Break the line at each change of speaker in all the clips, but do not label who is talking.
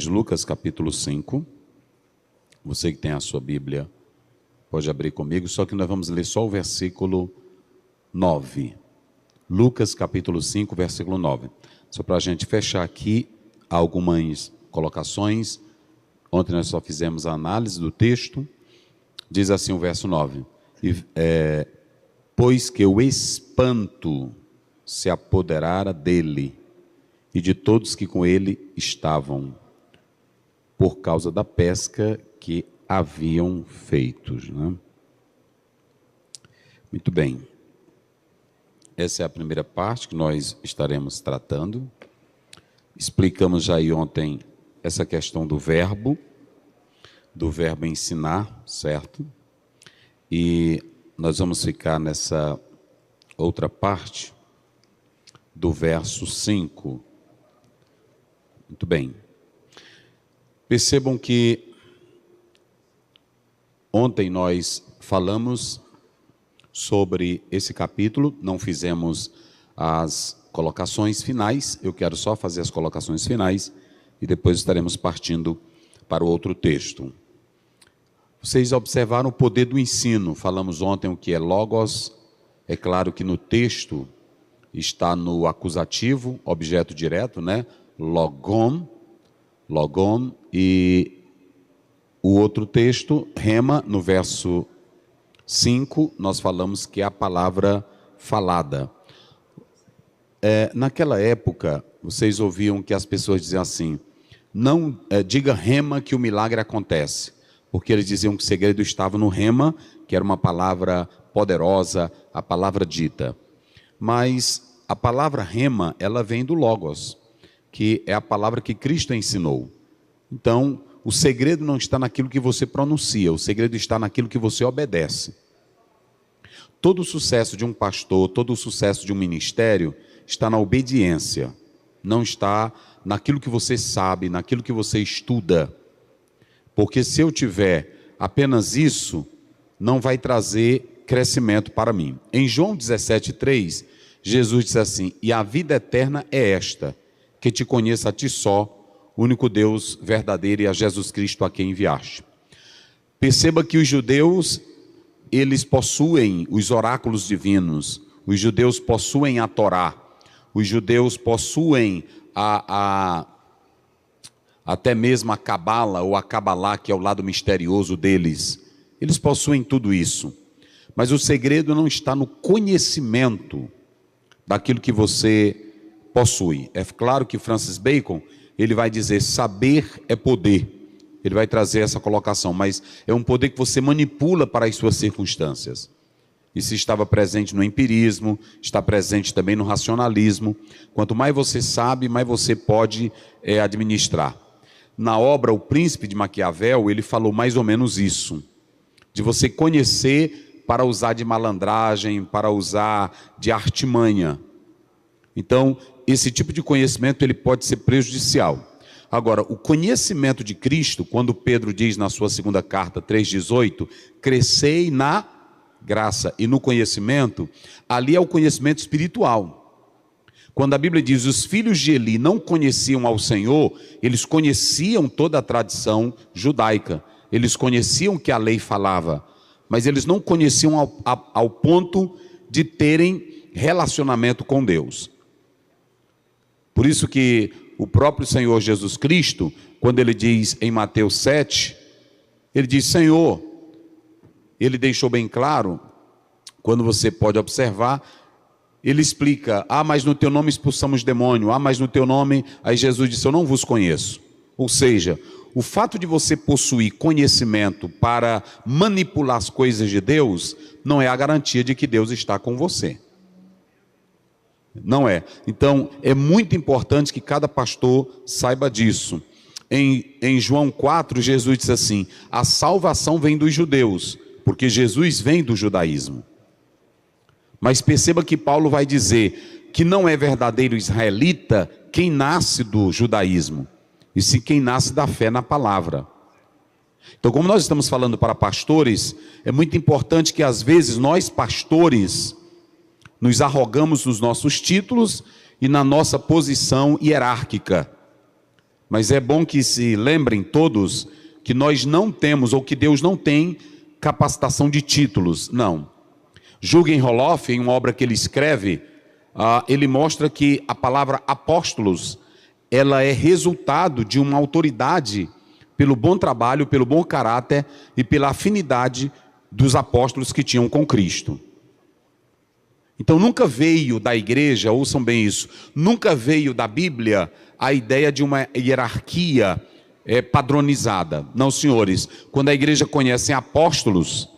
Lucas capítulo 5, você que tem a sua Bíblia, pode abrir comigo, só que nós vamos ler só o versículo 9. Lucas capítulo 5, versículo 9. Só para a gente fechar aqui algumas colocações. Ontem nós só fizemos a análise do texto. Diz assim o verso 9. Pois que o espanto se apoderara dele e de todos que com ele estavam, por causa da pesca que haviam feito, né? Muito bem. Essa é a primeira parte que nós estaremos tratando. Explicamos já aí ontem essa questão do verbo ensinar, certo? E nós vamos ficar nessa outra parte do verso 5. Muito bem. Percebam que ontem nós falamos sobre esse capítulo, não fizemos as colocações finais, eu quero só fazer as colocações finais e depois estaremos partindo para o outro texto. Vocês observaram o poder do ensino, falamos ontem o que é logos, é claro que no texto está no acusativo, objeto direto, né? Logon, e o outro texto, rema, no verso 5, nós falamos que é a palavra falada. Naquela época, vocês ouviam que as pessoas diziam assim, não diga rema que o milagre acontece, porque eles diziam que o segredo estava no rema, que era uma palavra poderosa, a palavra dita. Mas a palavra rema, ela vem do logos, que é a palavra que Cristo ensinou. Então, o segredo não está naquilo que você pronuncia, o segredo está naquilo que você obedece. Todo o sucesso de um pastor, todo o sucesso de um ministério está na obediência, não está naquilo que você sabe, naquilo que você estuda. Porque se eu tiver apenas isso, não vai trazer crescimento para mim. Em João 17:3, Jesus diz assim, e a vida eterna é esta, que te conheça a ti só, único Deus verdadeiro e a Jesus Cristo a quem enviaste. Perceba que os judeus, eles possuem os oráculos divinos, os judeus possuem a Torá, os judeus possuem até mesmo a Cabala ou a Cabalá, que é o lado misterioso deles. Eles possuem tudo isso. Mas o segredo não está no conhecimento daquilo que você possui. É claro que Francis Bacon, ele vai dizer, saber é poder. Ele vai trazer essa colocação, mas é um poder que você manipula para as suas circunstâncias. Isso estava presente no empirismo, está presente também no racionalismo. Quanto mais você sabe, mais você pode administrar. Na obra O Príncipe de Maquiavel, ele falou mais ou menos isso. De você conhecer para usar de malandragem, para usar de artimanha. Então, esse tipo de conhecimento ele pode ser prejudicial. Agora, o conhecimento de Cristo, quando Pedro diz na sua segunda carta, 3,18, crescei na graça e no conhecimento, ali é o conhecimento espiritual. Quando a Bíblia diz, os filhos de Eli não conheciam ao Senhor, eles conheciam toda a tradição judaica, eles conheciam o que a lei falava, mas eles não conheciam ao ponto de terem relacionamento com Deus. Por isso que o próprio Senhor Jesus Cristo, quando ele diz em Mateus 7, ele diz, Senhor, ele deixou bem claro, quando você pode observar, ele explica, mas no teu nome expulsamos demônio, mas no teu nome, aí Jesus disse, eu não vos conheço. Ou seja, o fato de você possuir conhecimento para manipular as coisas de Deus, não é a garantia de que Deus está com você. Não é. Então, é muito importante que cada pastor saiba disso. Em João 4, Jesus diz assim, a salvação vem dos judeus, porque Jesus vem do judaísmo. Mas perceba que Paulo vai dizer que não é verdadeiro israelita quem nasce do judaísmo, e sim quem nasce da fé na palavra. Então, como nós estamos falando para pastores, é muito importante que às vezes nós pastores nos arrogamos nos nossos títulos e na nossa posição hierárquica. mas é bom que se lembrem todos que nós não temos, ou que Deus não tem capacitação de títulos, não. Jürgen Roloff, em uma obra que ele escreve, ele mostra que a palavra apóstolos, ela é resultado de uma autoridade pelo bom trabalho, pelo bom caráter e pela afinidade dos apóstolos que tinham com Cristo. Então nunca veio da igreja, ouçam bem isso, nunca veio da Bíblia a ideia de uma hierarquia padronizada. Não, senhores, quando a igreja conhece apóstolos,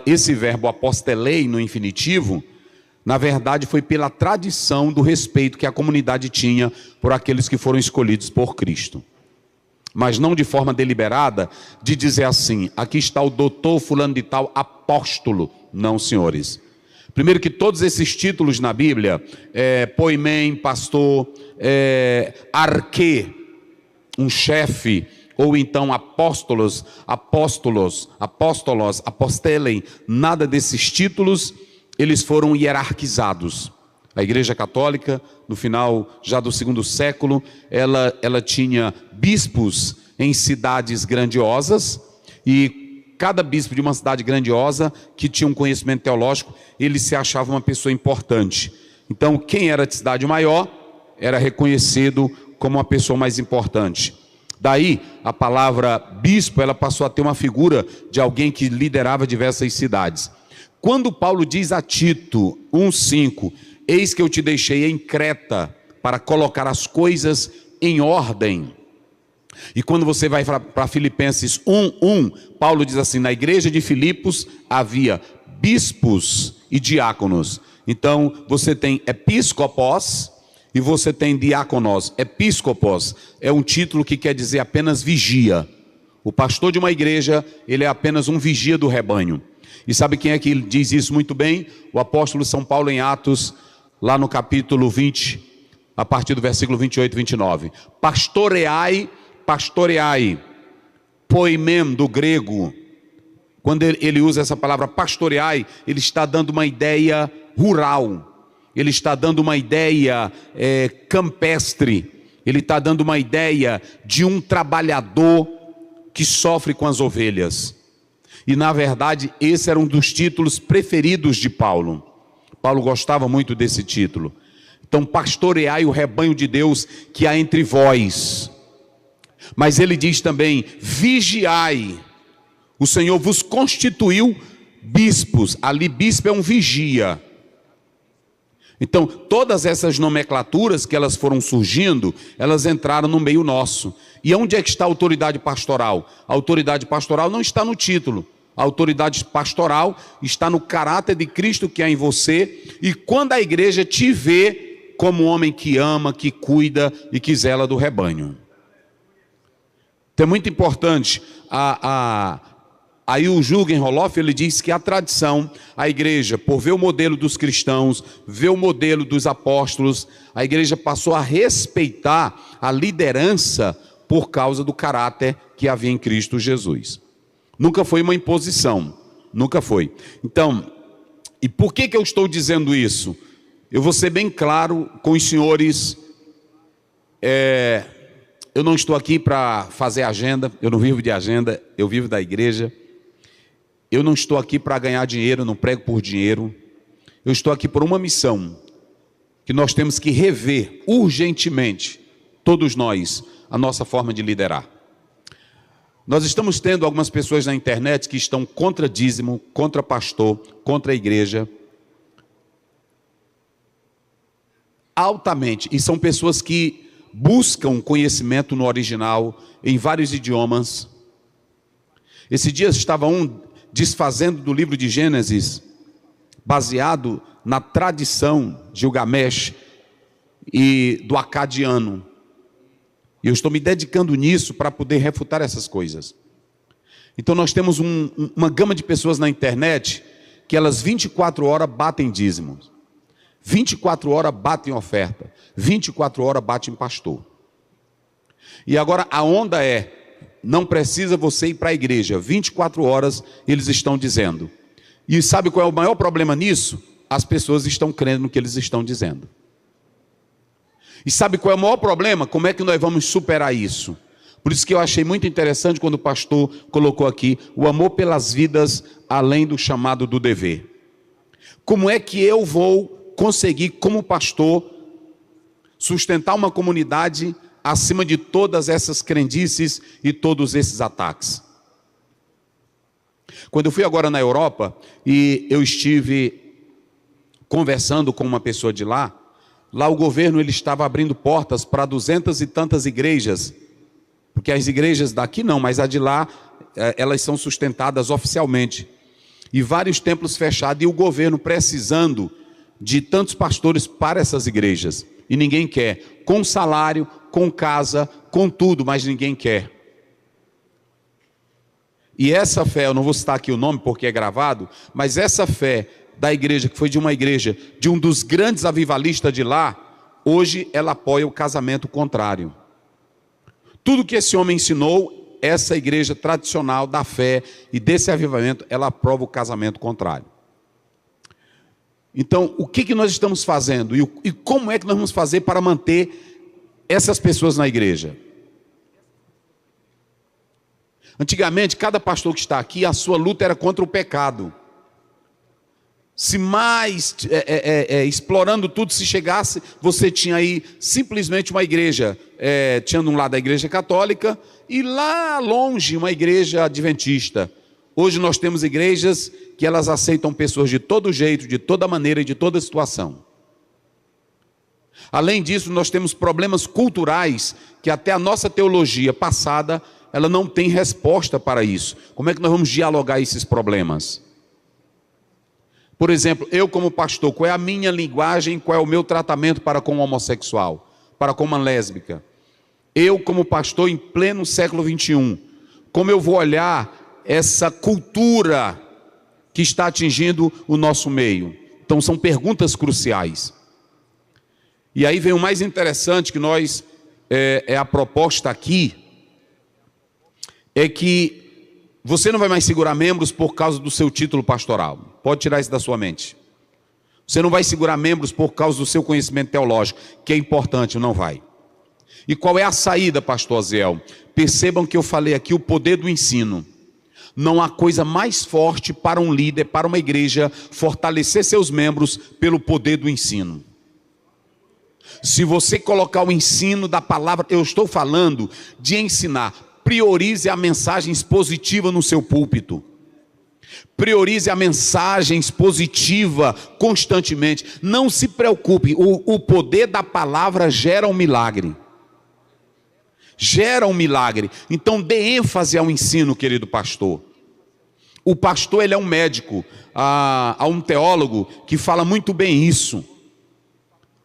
esse verbo apostelei no infinitivo, na verdade foi pela tradição do respeito que a comunidade tinha por aqueles que foram escolhidos por Cristo. Mas não de forma deliberada, de dizer assim, aqui está o doutor fulano de tal apóstolo. Não, senhores. Primeiro que todos esses títulos na Bíblia, poimém, pastor, arquê, um chefe, ou então apóstolos, apostelem, nada desses títulos, eles foram hierarquizados. A Igreja Católica, no final já do segundo século, ela tinha bispos em cidades grandiosas, e cada bispo de uma cidade grandiosa, que tinha um conhecimento teológico, ele se achava uma pessoa importante. Então, quem era de cidade maior, era reconhecido como uma pessoa mais importante. Daí, a palavra bispo, ela passou a ter uma figura de alguém que liderava diversas cidades. Quando Paulo diz a Tito 1,5, eis que eu te deixei em Creta para colocar as coisas em ordem. E quando você vai para Filipenses 1:1, Paulo diz assim, na igreja de Filipos havia bispos e diáconos. Então, você tem episcopos e você tem diáconos. Episcopos é um título que quer dizer apenas vigia. O pastor de uma igreja, ele é apenas um vigia do rebanho. E sabe quem é que diz isso muito bem? O apóstolo São Paulo em Atos, lá no capítulo 20, a partir do versículo 28 e 29. Pastoreai, poimem do grego. Quando ele usa essa palavra pastoreai, ele está dando uma ideia rural. Ele está dando uma ideia campestre. Ele está dando uma ideia de um trabalhador que sofre com as ovelhas. E na verdade esse era um dos títulos preferidos de Paulo. Paulo gostava muito desse título. Então, pastoreai o rebanho de Deus que há entre vós. Mas ele diz também, vigiai. O Senhor vos constituiu bispos. Ali bispo é um vigia. Então, todas essas nomenclaturas que elas foram surgindo, elas entraram no meio nosso. E onde é que está a autoridade pastoral? A autoridade pastoral não está no título. A autoridade pastoral está no caráter de Cristo que há em você. E quando a igreja te vê como um homem que ama, que cuida e que zela do rebanho. Então é muito importante. Aí o Jürgen Roloff, ele diz que a tradição, a igreja, por ver o modelo dos cristãos, ver o modelo dos apóstolos, a igreja passou a respeitar a liderança por causa do caráter que havia em Cristo Jesus. Nunca foi uma imposição, nunca foi. Então, e por que eu estou dizendo isso? Eu vou ser bem claro com os senhores, eu não estou aqui para fazer agenda, eu não vivo de agenda, eu vivo da igreja. Eu não estou aqui para ganhar dinheiro, não prego por dinheiro. Eu estou aqui por uma missão, que nós temos que rever urgentemente, todos nós, a nossa forma de liderar. Nós estamos tendo algumas pessoas na internet que estão contra dízimo, contra pastor, contra a igreja. Altamente. E são pessoas que buscam conhecimento no original, em vários idiomas. Esse dia estava desfazendo do livro de Gênesis, baseado na tradição de Gilgamesh e do acadiano. E eu estou me dedicando nisso para poder refutar essas coisas. Então nós temos uma gama de pessoas na internet que elas 24 horas batem dízimos, 24 horas batem oferta, 24 horas batem pastor. E agora a onda não precisa você ir para a igreja, 24 horas eles estão dizendo. E sabe qual é o maior problema nisso? As pessoas estão crendo no que eles estão dizendo. E sabe qual é o maior problema? Como é que nós vamos superar isso? Por isso que eu achei muito interessante quando o pastor colocou aqui o amor pelas vidas além do chamado do dever. Como é que eu vou conseguir, como pastor, sustentar uma comunidade acima de todas essas crendices e todos esses ataques? Quando eu fui agora na Europa e eu estive conversando com uma pessoa de lá o governo ele estava abrindo portas para 200 e tantas igrejas, porque as igrejas daqui não, mas a de lá, elas são sustentadas oficialmente. E vários templos fechados e o governo precisando de tantos pastores para essas igrejas. E ninguém quer, com salário, com casa, com tudo, mas ninguém quer. E essa fé, eu não vou citar aqui o nome porque é gravado, mas essa fé da igreja, que foi de uma igreja, de um dos grandes avivalistas de lá, hoje ela apoia o casamento contrário. Tudo que esse homem ensinou, essa igreja tradicional da fé e desse avivamento, ela aprova o casamento contrário. Então, o que nós estamos fazendo? E como é que nós vamos fazer para manter essas pessoas na igreja? Antigamente, cada pastor que está aqui, a sua luta era contra o pecado. Se mais explorando tudo, se chegasse, você tinha aí simplesmente uma igreja, tinha de um lado a igreja católica e lá longe uma igreja adventista. Hoje nós temos igrejas que elas aceitam pessoas de todo jeito, de toda maneira e de toda situação. Além disso, nós temos problemas culturais que até a nossa teologia passada, ela não tem resposta para isso. Como é que nós vamos dialogar esses problemas? Por exemplo, eu como pastor, qual é a minha linguagem, qual é o meu tratamento para com o homossexual, para com uma lésbica? Eu como pastor em pleno século 21, como eu vou olhar essa cultura que está atingindo o nosso meio? Então são perguntas cruciais. E aí vem o mais interessante que nós, a proposta aqui, é que você não vai mais segurar membros por causa do seu título pastoral. Pode tirar isso da sua mente. Você não vai segurar membros por causa do seu conhecimento teológico, que é importante, não vai. E qual é a saída, pastor Aziel? Percebam que eu falei aqui o poder do ensino. Não há coisa mais forte para um líder, para uma igreja, fortalecer seus membros pelo poder do ensino. Se você colocar o ensino da palavra, eu estou falando de ensinar. Priorize a mensagem expositiva no seu púlpito. Priorize a mensagem expositiva constantemente. Não se preocupe, o poder da palavra gera um milagre. Gera um milagre. Então dê ênfase ao ensino, querido pastor. O pastor ele é um médico. Há um teólogo que fala muito bem isso.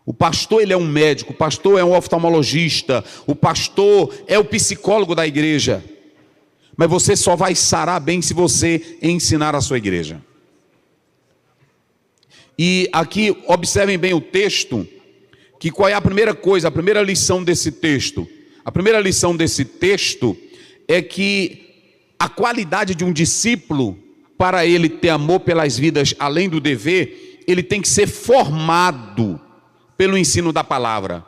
O pastor ele é um médico, o pastor é um oftalmologista, o pastor é o psicólogo da igreja. Mas você só vai sarar bem se você ensinar a sua igreja. E aqui observem bem o texto, que qual é a primeira coisa, a primeira lição desse texto? A primeira lição desse texto é que a qualidade de um discípulo, para ele ter amor pelas vidas além do dever, ele tem que ser formado pelo ensino da palavra.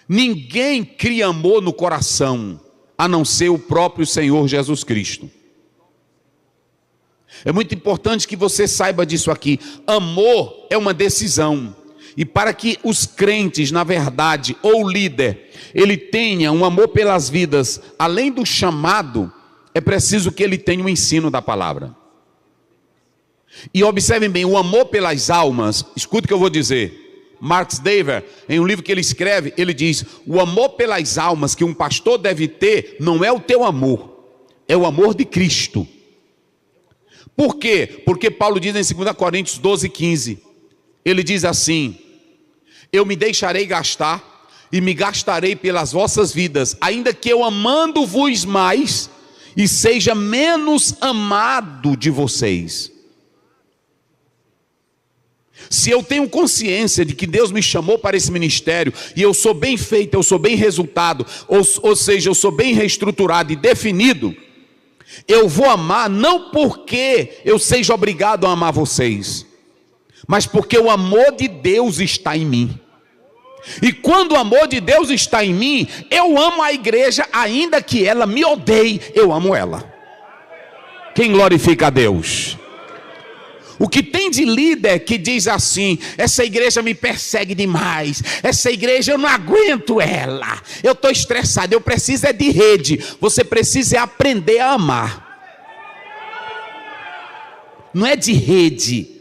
Ninguém cria amor no coração, a não ser o próprio Senhor Jesus Cristo. É muito importante que você saiba disso aqui. Amor é uma decisão. E para que os crentes, na verdade, ou o líder, ele tenha um amor pelas vidas, além do chamado, é preciso que ele tenha o ensino da palavra. E observem bem, o amor pelas almas, escuta o que eu vou dizer. Mark Dever, em um livro que ele escreve, ele diz: o amor pelas almas que um pastor deve ter não é o teu amor, é o amor de Cristo. Por quê? Porque Paulo diz em 2 Coríntios 12:15, ele diz assim: eu me deixarei gastar e me gastarei pelas vossas vidas, ainda que eu amando-vos mais e seja menos amado de vocês. Se eu tenho consciência de que Deus me chamou para esse ministério, e eu sou bem feito, eu sou bem resultado, ou seja, eu sou bem reestruturado e definido, eu vou amar não porque eu seja obrigado a amar vocês, mas porque o amor de Deus está em mim. E quando o amor de Deus está em mim, eu amo a igreja, ainda que ela me odeie, eu amo ela. Quem glorifica a Deus? O que tem de líder que diz assim: essa igreja me persegue demais, essa igreja eu não aguento ela, eu estou estressado, eu preciso é de rede. Você precisa aprender a amar. Não é de rede.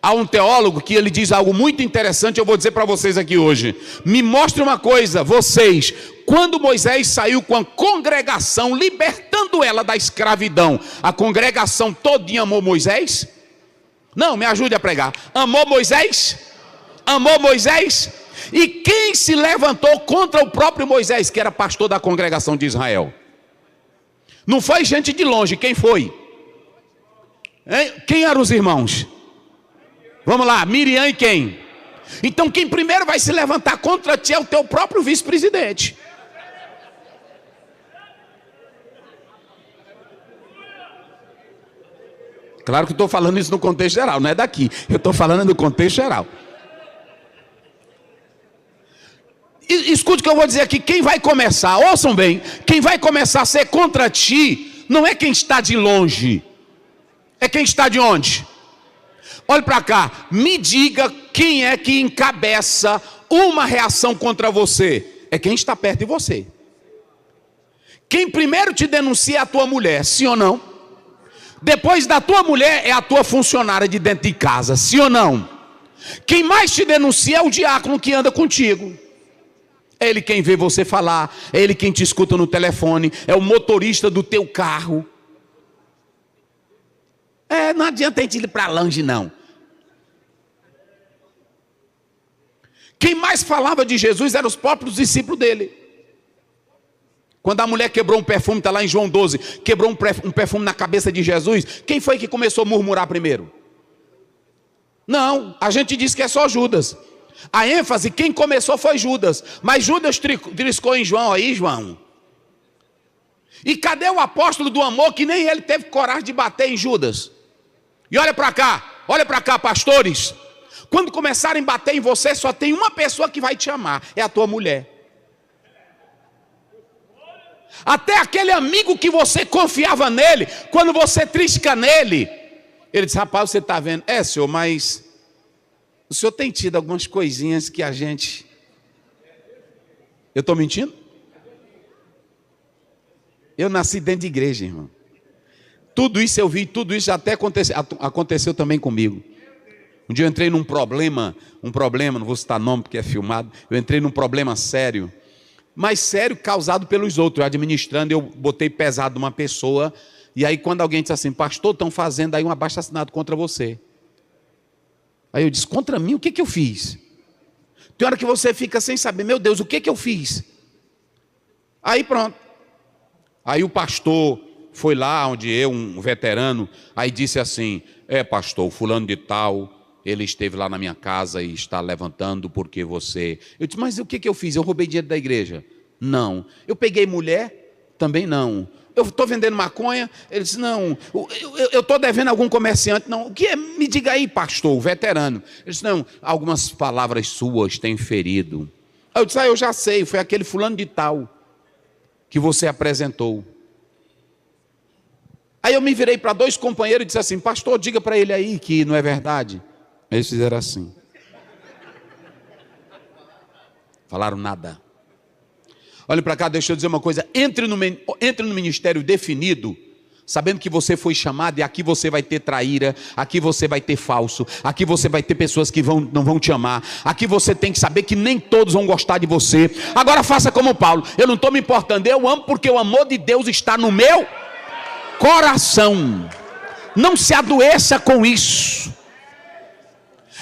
Há um teólogo que ele diz algo muito interessante, eu vou dizer para vocês aqui hoje. Me mostre uma coisa, vocês, quando Moisés saiu com a congregação, libertando ela da escravidão, a congregação todinha amou Moisés? Não, me ajude a pregar. Amou Moisés? Amou Moisés? E quem se levantou contra o próprio Moisés, que era pastor da congregação de Israel? Não foi gente de longe, quem foi? Hein? Quem eram os irmãos? Vamos lá, Miriam e quem? Então quem primeiro vai se levantar contra ti é o teu próprio vice-presidente. Claro que estou falando isso no contexto geral, não é daqui. Eu estou falando no contexto geral. Escute o que eu vou dizer aqui. Quem vai começar, ouçam bem, quem vai começar a ser contra ti, não é quem está de longe. É quem está de onde? Olhe para cá, me diga quem é que encabeça uma reação contra você. É quem está perto de você. Quem primeiro te denuncia é a tua mulher, sim ou não? Depois da tua mulher é a tua funcionária de dentro de casa, sim ou não? Quem mais te denuncia é o diácono que anda contigo. É ele quem vê você falar, é ele quem te escuta no telefone, é o motorista do teu carro. Não adianta a gente ir para longe, não. Quem mais falava de Jesus eram os próprios discípulos dele. Quando a mulher quebrou um perfume, está lá em João 12, quebrou um perfume na cabeça de Jesus, quem foi que começou a murmurar primeiro? Não, a gente diz que é só Judas. A ênfase, quem começou foi Judas, mas Judas triscou em João aí, João. E cadê o apóstolo do amor que nem ele teve coragem de bater em Judas? E olha para cá, pastores. Quando começarem a bater em você, só tem uma pessoa que vai te amar, é a tua mulher. Até aquele amigo que você confiava nele, quando você trisca nele, ele diz: rapaz, você está vendo? Senhor, mas o senhor tem tido algumas coisinhas que a gente... Eu estou mentindo? Eu nasci dentro de igreja, irmão. Tudo isso eu vi, tudo isso já até aconteceu também comigo. Um dia eu entrei num problema, não vou citar nome porque é filmado, eu entrei num problema sério, mas sério causado pelos outros. Eu administrando, eu botei pesado numa pessoa, e aí quando alguém disse assim: pastor, estão fazendo aí um abaixo-assinado contra você. Aí eu disse: contra mim? O que eu fiz? Tem hora que você fica sem saber, meu Deus, o que eu fiz? Aí pronto. Aí o pastor foi lá onde eu, um veterano, aí disse assim: pastor, fulano de tal, ele esteve lá na minha casa e está levantando porque você... Eu disse: mas o que eu fiz? Eu roubei dinheiro da igreja? Não. Eu peguei mulher? Também não. Eu estou vendendo maconha? Ele disse: não. Eu estou devendo a algum comerciante? Não. O que é? Me diga aí, pastor, o veterano. Ele disse: não, algumas palavras suas têm ferido. Aí eu disse: eu já sei, foi aquele fulano de tal que você apresentou. Aí eu me virei para dois companheiros e disse assim: pastor, diga para ele aí que não é verdade. Eles fizeram assim. Falaram nada. Olha para cá, deixa eu dizer uma coisa. Entre no ministério definido, sabendo que você foi chamado, e aqui você vai ter traíra, aqui você vai ter falso, aqui você vai ter pessoas que não vão te amar, aqui você tem que saber que nem todos vão gostar de você. Agora faça como Paulo: eu não estou me importando, eu amo porque o amor de Deus está no meu coração. Não se adoeça com isso.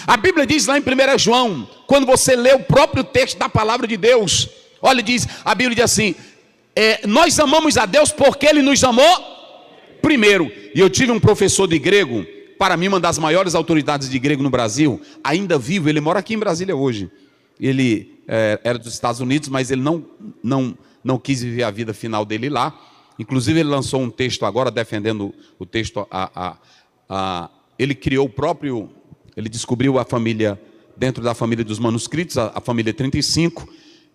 A Bíblia diz lá em 1 João, quando você lê o próprio texto da palavra de Deus, olha, a Bíblia diz assim: nós amamos a Deus porque Ele nos amou primeiro. E eu tive um professor de grego, para mim uma das maiores autoridades de grego no Brasil, ainda vivo, ele mora aqui em Brasília hoje. Ele era dos Estados Unidos, mas ele não quis viver a vida final dele lá. Inclusive ele lançou um texto agora defendendo o texto. Ele criou o próprio... Ele descobriu a família dentro da família dos manuscritos, a família 35,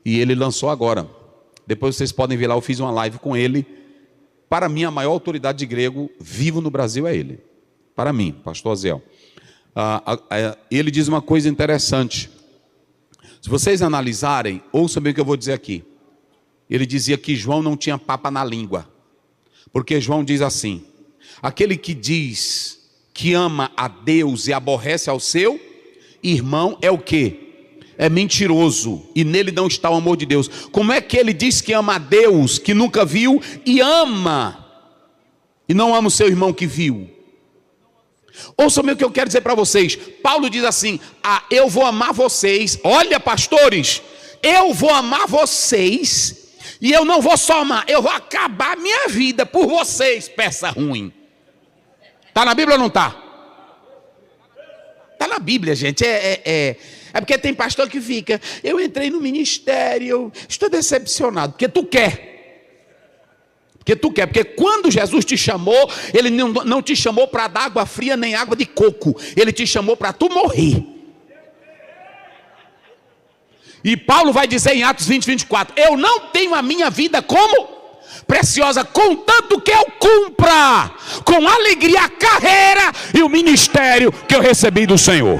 e ele lançou agora. Depois vocês podem ver lá, eu fiz uma live com ele. Para mim, a maior autoridade de grego vivo no Brasil é ele. Para mim, pastor Aziel. Ele diz uma coisa interessante. Se vocês analisarem, ouçam bem o que eu vou dizer aqui. Ele dizia que João não tinha papa na língua. Porque João diz assim: aquele que diz que ama a Deus e aborrece ao seu irmão é o quê? É mentiroso, e nele não está o amor de Deus. Como é que ele diz que ama a Deus, que nunca viu, e ama, e não ama o seu irmão que viu? Ouçam o que eu quero dizer para vocês. Paulo diz assim: eu vou amar vocês. Olha, pastores, eu vou amar vocês, e eu não vou só amar, eu vou acabar minha vida por vocês, peça ruim. Está na Bíblia ou não está? Está na Bíblia, gente. É porque tem pastor que fica: eu entrei no ministério, eu estou decepcionado. Porque tu quer. Porque quando Jesus te chamou, Ele não te chamou para dar água fria nem água de coco. Ele te chamou para tu morrer. E Paulo vai dizer em Atos 20, 24: eu não tenho a minha vida como preciosa, contanto que eu cumpra com alegria a carreira e o ministério que eu recebi do Senhor.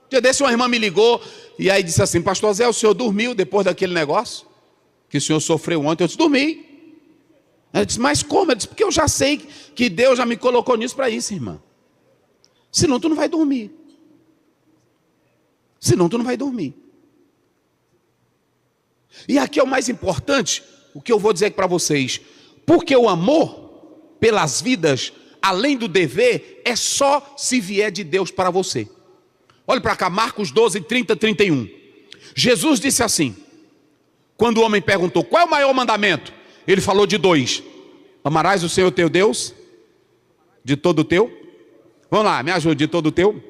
Um dia desse uma irmã me ligou e aí disse assim: pastor Zé, o senhor dormiu depois daquele negócio que o senhor sofreu ontem? Eu disse: dormi. Ela disse: mas como? Eu disse: porque eu já sei que Deus já me colocou nisso para isso, irmã. Senão tu não vai dormir. E aqui é o mais importante, o que eu vou dizer para vocês. Porque o amor pelas vidas, além do dever, é só se vier de Deus para você. Olhe para cá, Marcos 12, 30, 31. Jesus disse assim, quando o homem perguntou: qual é o maior mandamento? Ele falou de 2. Amarás o Senhor teu Deus de todo o teu. Vamos lá, me ajude. De todo o teu,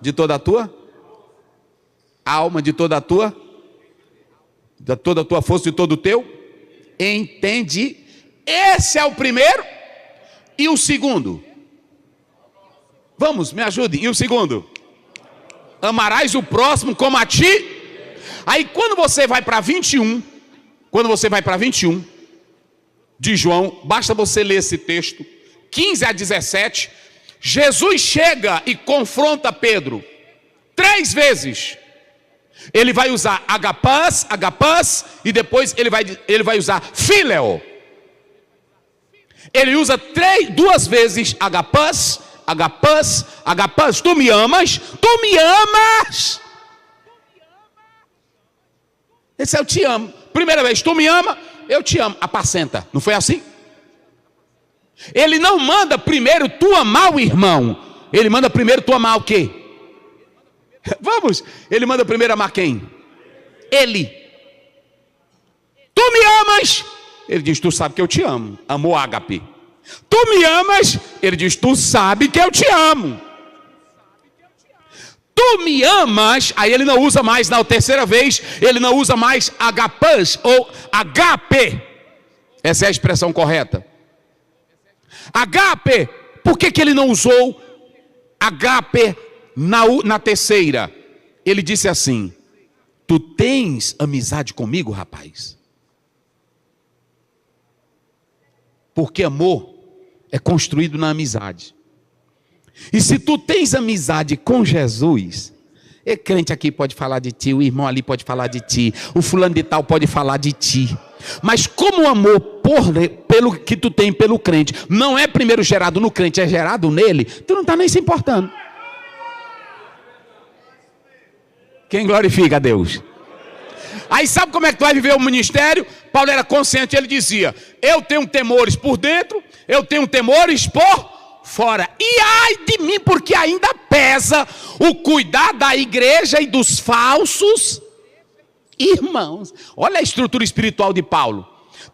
de toda a tua alma, de toda a tua força, de todo o teu entende. Esse é o primeiro. E o segundo? Vamos, me ajude. E o segundo? Amarás o próximo como a ti. Aí quando você vai para 21, de João, basta você ler esse texto, 15 a 17, Jesus chega e confronta Pedro 3 vezes. Ele vai usar agapás, e depois ele vai usar phileo. Ele usa 2 vezes agapás. Tu me amas. Esse é eu te amo. Primeira vez, tu me ama, eu te amo. Apacenta. Não foi assim? Ele não manda primeiro tu amar o irmão. Ele manda primeiro tu amar o quê? Vamos. Ele manda primeiro amar quem? Ele. Tu me amas. Ele diz: tu sabe que eu te amo. Amor ágape. Tu me amas. Ele diz: tu sabe que eu te amo. Tu me amas. Aí ele não usa mais, na terceira vez, ele não usa mais agapás ou agape. Essa é a expressão correta. Agape. Por que ele não usou agape na terceira? Ele disse assim: tu tens amizade comigo, rapaz? Porque amor é construído na amizade. E se tu tens amizade com Jesus, o crente aqui pode falar de ti, o irmão ali pode falar de ti, o fulano de tal pode falar de ti. Mas como o amor pelo que tu tem pelo crente não é primeiro gerado no crente, é gerado nele, tu não está nem se importando. Quem glorifica a Deus? Aí sabe como é que tu vai viver o ministério? Paulo era consciente, ele dizia: eu tenho temores por dentro, eu tenho temores por fora. E ai de mim, porque ainda pesa o cuidar da igreja e dos falsos irmãos. Olha a estrutura espiritual de Paulo.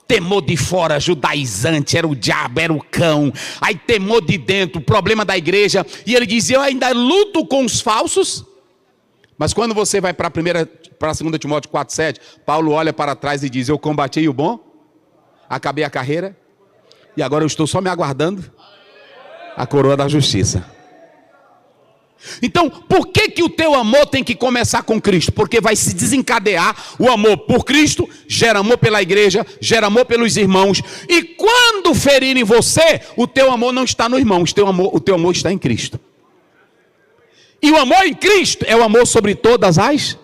Temor de fora, judaizante, era o diabo, era o cão. Aí temor de dentro, problema da igreja. E ele dizia: eu ainda luto com os falsos. Mas quando você vai para 2 Timóteo 4,7, Paulo olha para trás e diz: eu combati o bom, acabei a carreira, e agora eu estou só me aguardando A coroa da justiça. Então, por que o teu amor tem que começar com Cristo? Porque vai se desencadear o amor por Cristo, gera amor pela igreja, gera amor pelos irmãos. E quando ferirem você, o teu amor não está no irmão, o teu amor está em Cristo. E o amor em Cristo é o amor sobre todas as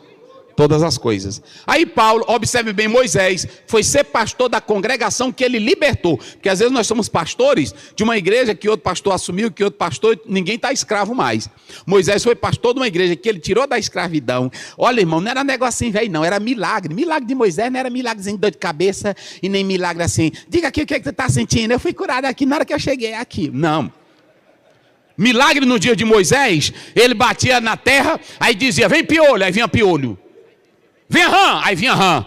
coisas. Aí Paulo, observe bem, Moisés foi ser pastor da congregação que ele libertou. Porque às vezes nós somos pastores de uma igreja que outro pastor assumiu, que outro pastor, ninguém está escravo mais. Moisés foi pastor de uma igreja que ele tirou da escravidão. Olha, irmão, não era negocinho velho não, era milagre. Milagre de Moisés não era milagrezinho de dor de cabeça e nem milagre assim. Diga aqui o que é que você está sentindo. Eu fui curado aqui na hora que eu cheguei aqui. Não. Milagre no dia de Moisés, ele batia na terra, aí dizia, vem piolho, aí vinha piolho. Vinha rã, aí vinha rã.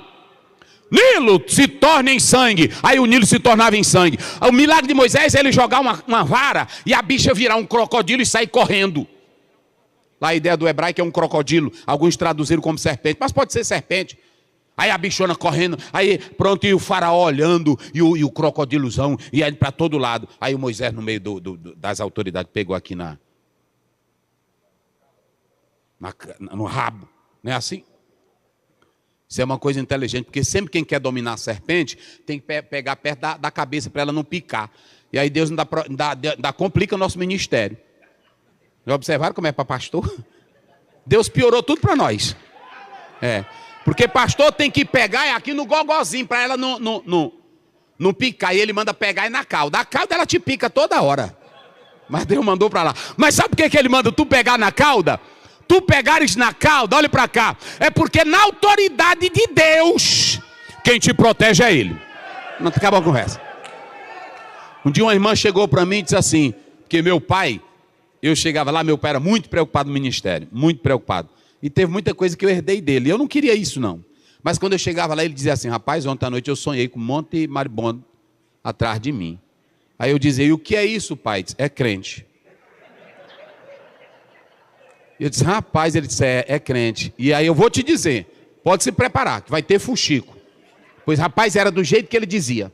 Nilo se torna em sangue, aí o Nilo se tornava em sangue. O milagre de Moisés é ele jogar uma vara e a bicha virar um crocodilo e sair correndo. Lá a ideia do hebraico é um crocodilo, alguns traduziram como serpente, mas pode ser serpente. Aí a bichona correndo, aí pronto, e o faraó olhando, e o crocodilozão, e aí para todo lado. Aí o Moisés no meio das autoridades pegou aqui no rabo, não é assim? Isso é uma coisa inteligente, porque sempre quem quer dominar a serpente tem que pegar perto da cabeça para ela não picar. E aí Deus complica o nosso ministério. Já observaram como é para pastor? Deus piorou tudo para nós. Porque pastor tem que pegar aqui no gogozinho para ela não picar. E ele manda pegar na cauda. A cauda ela te pica toda hora. Mas Deus mandou para lá. Mas sabe por que ele manda tu pegar na cauda? Tu pegares na cauda, olha para cá. É porque na autoridade de Deus, quem te protege é Ele. Não acabou a conversa. Um dia uma irmã chegou para mim e disse assim, porque meu pai, eu chegava lá, meu pai era muito preocupado no ministério, muito preocupado. E teve muita coisa que eu herdei dele. Eu não queria isso não. Mas quando eu chegava lá, ele dizia assim, rapaz, ontem à noite eu sonhei com um monte de maribondo atrás de mim. Aí eu dizia, e o que é isso, pai? É crente. Eu disse, rapaz, ele disse, é crente. E aí eu vou te dizer, pode se preparar, que vai ter fuxico. Pois, rapaz, era do jeito que ele dizia.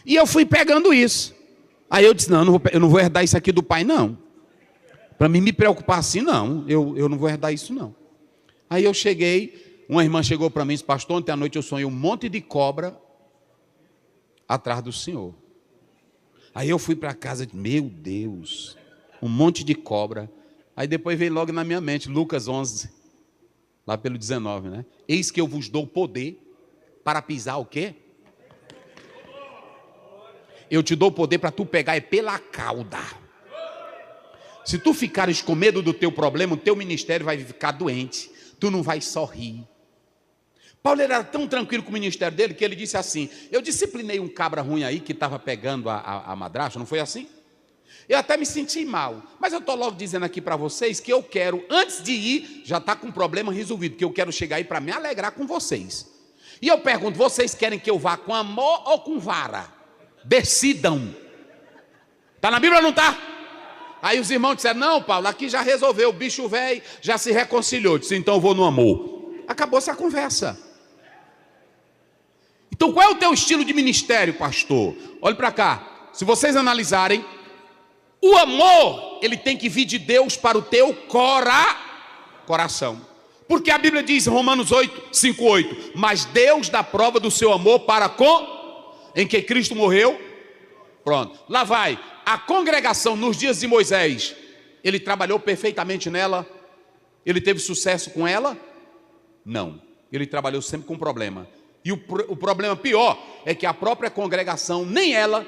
E eu fui pegando isso. Aí eu disse, não, eu não vou herdar isso aqui do pai, não. Para mim me preocupar assim, não. Eu não vou herdar isso, não. Aí eu cheguei, uma irmã chegou para mim e disse, pastor, ontem à noite eu sonhei um monte de cobra atrás do senhor. Aí eu fui para casa e disse, meu Deus, um monte de cobra. Aí depois veio logo na minha mente, Lucas 11, lá pelo 19, né? Eis que eu vos dou poder para pisar o quê? Eu te dou poder para tu pegar pela cauda. Se tu ficares com medo do teu problema, o teu ministério vai ficar doente. Tu não vai sorrir. Paulo era tão tranquilo com o ministério dele que ele disse assim, eu disciplinei um cabra ruim aí que estava pegando a madrasta, não foi assim? Eu até me senti mal, mas eu estou logo dizendo aqui para vocês que eu quero, antes de ir, já está com o problema resolvido, que eu quero chegar aí para me alegrar com vocês. E eu pergunto, vocês querem que eu vá com amor ou com vara? Decidam. Está na Bíblia ou não está? Aí os irmãos disseram, não Paulo, aqui já resolveu, o bicho velho já se reconciliou. Eu disse, então eu vou no amor. Acabou essa conversa. Então qual é o teu estilo de ministério, pastor? Olhe para cá, se vocês analisarem, o amor, ele tem que vir de Deus para o teu coração. Porque a Bíblia diz, Romanos 8, 5, 8, mas Deus dá prova do seu amor para com, em que Cristo morreu. Pronto, lá vai. A congregação nos dias de Moisés, ele trabalhou perfeitamente nela? Ele teve sucesso com ela? Não, ele trabalhou sempre com problema. E o problema pior é que a própria congregação, nem ela,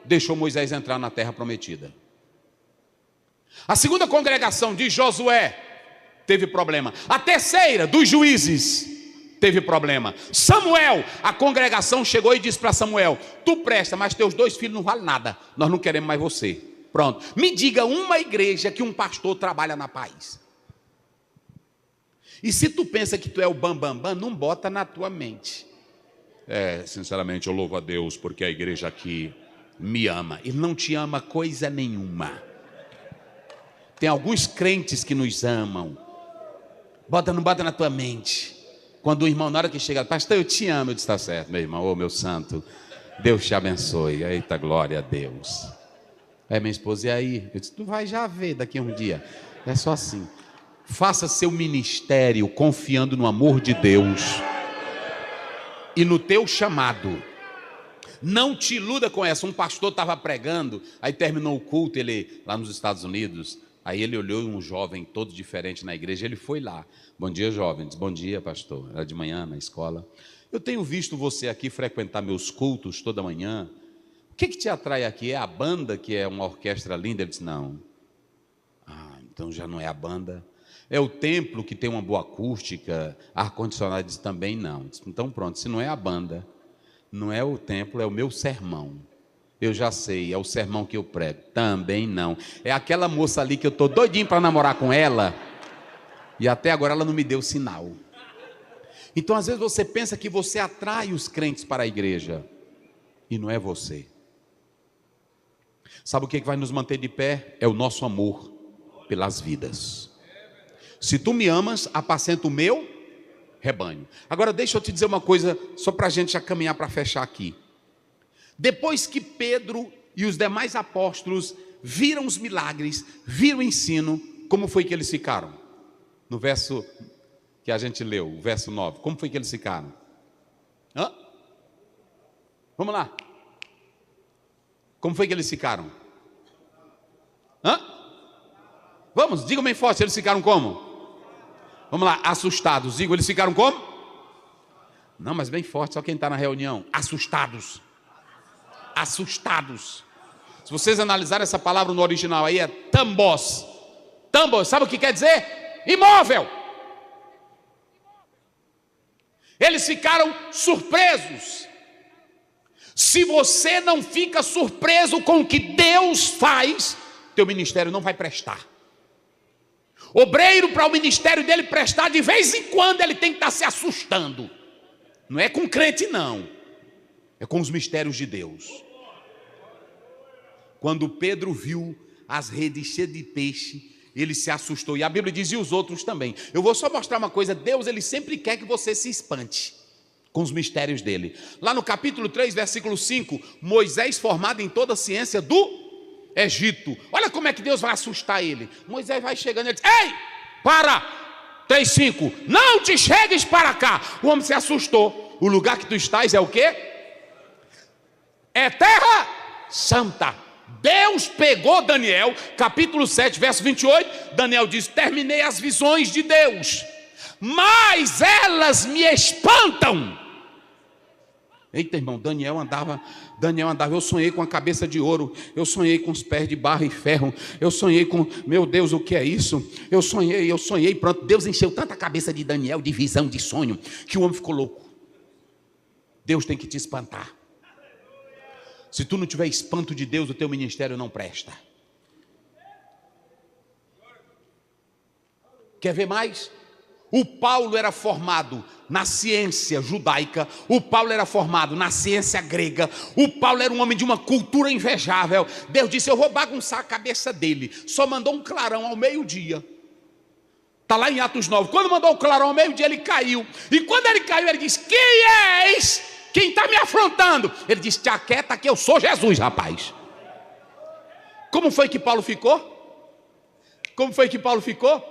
deixou Moisés entrar na terra prometida. A segunda congregação de Josué teve problema. A terceira, dos juízes, teve problema. Samuel, a congregação chegou e disse para Samuel, tu presta, mas teus 2 filhos não valem nada, nós não queremos mais você. Pronto, me diga uma igreja que um pastor trabalha na paz. E se tu pensa que tu é o bambambam, não bota na tua mente. Sinceramente eu louvo a Deus porque a igreja aqui me ama. Ele não te ama coisa nenhuma. Tem alguns crentes que nos amam. Não bota na tua mente. Quando o irmão, na hora que chega, pastor, eu te amo. Eu disse, está certo, meu irmão, ô meu santo, Deus te abençoe. Eita, glória a Deus. Aí minha esposa, e aí? Eu disse, tu vai já ver daqui a um dia. É só assim. Faça seu ministério confiando no amor de Deus e no teu chamado. Não te iluda com essa. Um pastor estava pregando, aí terminou o culto, ele lá nos Estados Unidos, aí ele olhou um jovem todo diferente na igreja, ele foi lá. Bom dia, jovem. Diz, bom dia, pastor. Era de manhã na escola. Eu tenho visto você aqui frequentar meus cultos toda manhã. O que te atrai aqui? É a banda, que é uma orquestra linda? Ele disse, não. Ah, então já não é a banda. É o templo, que tem uma boa acústica, ar-condicionado? Ele disse, também não. Disse, então pronto, se não é a banda, não é o templo, é o meu sermão. Eu já sei, é o sermão que eu prego. Também não. É aquela moça ali que eu estou doidinho para namorar com ela, e até agora ela não me deu sinal. Então às vezes você pensa que você atrai os crentes para a igreja, e não é você. Sabe o que vai nos manter de pé? É o nosso amor pelas vidas. Se tu me amas, apacenta o meu rebanho. Agora deixa eu te dizer uma coisa, só para a gente já caminhar para fechar aqui. Depois que Pedro e os demais apóstolos viram os milagres, viram o ensino, como foi que eles ficaram? No verso que a gente leu, o verso 9, como foi que eles ficaram? Hã? Vamos lá. Como foi que eles ficaram? Hã? Vamos, digam bem forte, eles ficaram como? Vamos lá, assustados. Digo, eles ficaram como? Não, mas bem forte, só quem está na reunião. Assustados. Assustados. Se vocês analisarem essa palavra no original aí, é tambos. Tambos, sabe o que quer dizer? Imóvel. Eles ficaram surpresos. Se você não fica surpreso com o que Deus faz, teu ministério não vai prestar. Obreiro, para o ministério dele prestar, de vez em quando ele tem que estar se assustando. Não é com crente não, é com os mistérios de Deus. Quando Pedro viu as redes cheias de peixe, ele se assustou, e a Bíblia diz, e os outros também. Eu vou só mostrar uma coisa, Deus ele sempre quer que você se espante com os mistérios dele. Lá no capítulo 3, versículo 5, Moisés formado em toda a ciência do Egito. Olha como é que Deus vai assustar ele. Moisés vai chegando e diz, ei, para, 3:5, não te chegues para cá. O homem se assustou. O lugar que tu estás é o quê? É terra santa. Deus pegou Daniel, capítulo 7, verso 28, Daniel diz, terminei as visões de Deus, mas elas me espantam. Eita, irmão, Daniel andava, eu sonhei com a cabeça de ouro, eu sonhei com os pés de barro e ferro, eu sonhei com, meu Deus, o que é isso? Eu sonhei, pronto, Deus encheu tanta cabeça de Daniel, de visão, de sonho, que o homem ficou louco. Deus tem que te espantar. Se tu não tiver espanto de Deus, o teu ministério não presta. Quer ver mais? O Paulo era formado na ciência judaica, o Paulo era formado na ciência grega, o Paulo era um homem de uma cultura invejável. Deus disse, eu vou bagunçar a cabeça dele. Só mandou um clarão ao meio-dia. Está lá em Atos 9. Quando mandou o clarão ao meio-dia, ele caiu. E quando ele caiu, ele disse, quem és? Quem está me afrontando? Ele disse, te aquieta que eu sou Jesus, rapaz. Como foi que Paulo ficou? Como foi que Paulo ficou?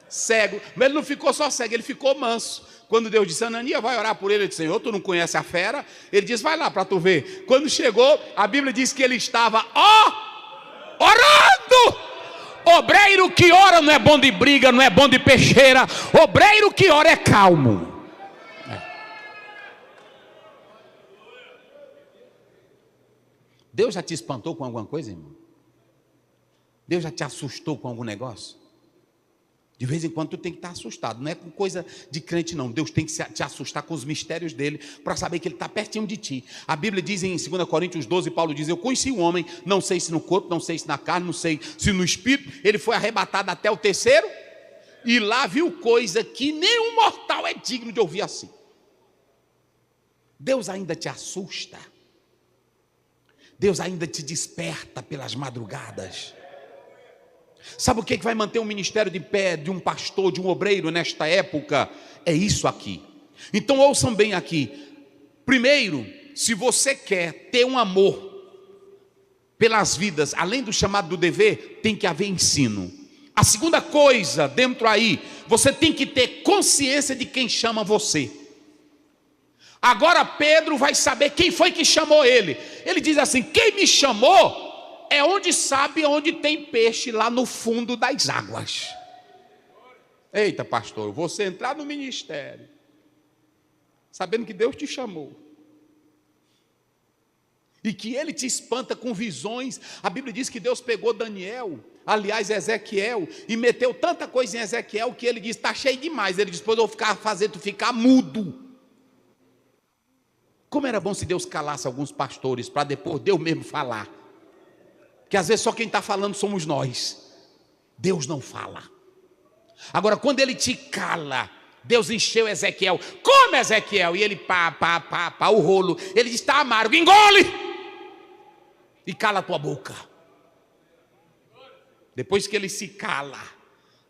Cego. Mas ele não ficou só cego, ele ficou manso. Quando Deus disse, Ananias, vai orar por ele. Ele disse, Senhor, tu não conhece a fera? Ele disse, vai lá para tu ver. Quando chegou, a Bíblia diz que ele estava orando. Obreiro que ora não é bom de briga, não é bom de peixeira. Obreiro que ora é calmo. Deus já te espantou com alguma coisa, irmão? Deus já te assustou com algum negócio? De vez em quando tu tem que estar assustado. Não é com coisa de crente não. Deus tem que te assustar com os mistérios dele, para saber que ele está pertinho de ti. A Bíblia diz em 2 Coríntios 12, Paulo diz, eu conheci um homem, não sei se no corpo, não sei se na carne, não sei se no espírito. Ele foi arrebatado até o terceiro, e lá viu coisa que nenhum mortal é digno de ouvir assim. Deus ainda te assusta. Deus ainda te desperta pelas madrugadas. Sabe o que vai manter um ministério de pé, de um pastor, de um obreiro nesta época? É isso aqui. Então ouçam bem aqui. Primeiro, se você quer ter um amor pelas vidas, além do chamado do dever, tem que haver ensino. A segunda coisa dentro aí, você tem que ter consciência de quem chama você. Agora Pedro vai saber quem foi que chamou ele. Ele diz assim: quem me chamou é onde sabe onde tem peixe, lá no fundo das águas. Eita, pastor, você entrar no ministério sabendo que Deus te chamou e que ele te espanta com visões. A Bíblia diz que Deus pegou Daniel, aliás Ezequiel, e meteu tanta coisa em Ezequiel que ele disse: está cheio demais. Ele disse: depois eu vou fazer tu ficar mudo. Como era bom se Deus calasse alguns pastores, para depois Deus mesmo falar. Que às vezes só quem está falando somos nós. Deus não fala. Agora, quando ele te cala, Deus encheu Ezequiel: come, Ezequiel. E ele pá, o rolo. Ele diz: está amargo, engole e cala a tua boca. Depois que ele se cala,